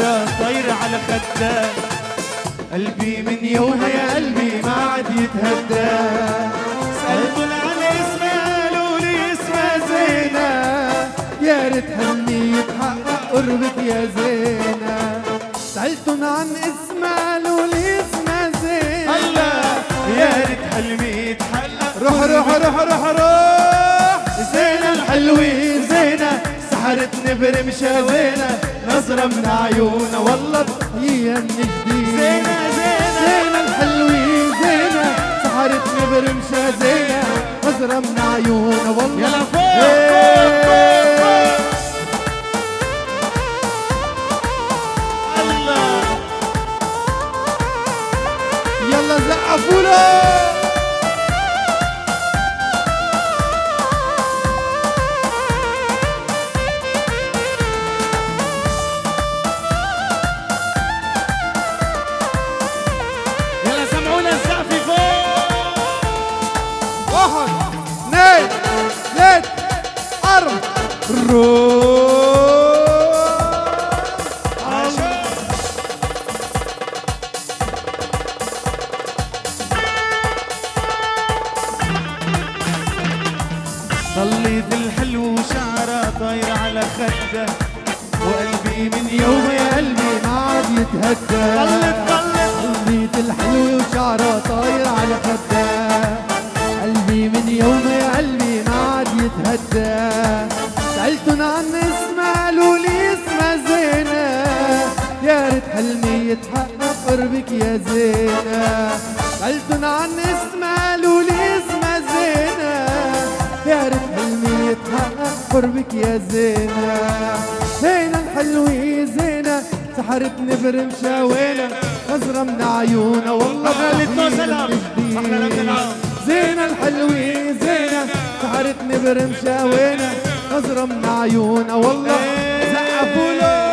وشعره طاير على خده، قلبي من يومها يا قلبي ما عاد يتهدى. سألتن عن اسمها قالوا لي اسمها زينة، يا ريت حلمي يتحقق قربك يا زينة. سألتن عن اسمها قالوا لي اسمها زينة. هلا يا ريت حلمي يتحقق. روح روح روح روح روح زينة الحلوة زينة سحرتني برمشة زينة، نظرة من عيونها والله هي من جديد. زينة زينة زينة الحلوة زينة سحرتني برمشة زينة، نظرة من عيونها والله. يلا فوق الله يلا زقفوا له. يلا سمعونا السقف فوق. 1 2 3 4 روح. ضليت الحلو وشعره طاير على خده، وقلبي من يوم يا قلبي ما عاد يتهدى. ضليت الحلو وشعره طاير على خده، قلبي من يوم يا قلبي ما عاد يتهدى. سألتن عن اسمها قالوا لي اسمها زينة، يا ريت حلمي يتحقق قربك يا زينة. سألتن عن اسمها قالوا لي اسمها زينة، يا ريت حلمي يتحقق قربك يا زينة. زينة الحلوة زينة سحرتني برمشة وينة، نظرة من عيونها والله زينة الحلوة زينة سحرتني برمشة وينة، نظرة من عيونها والله. زقفوا له.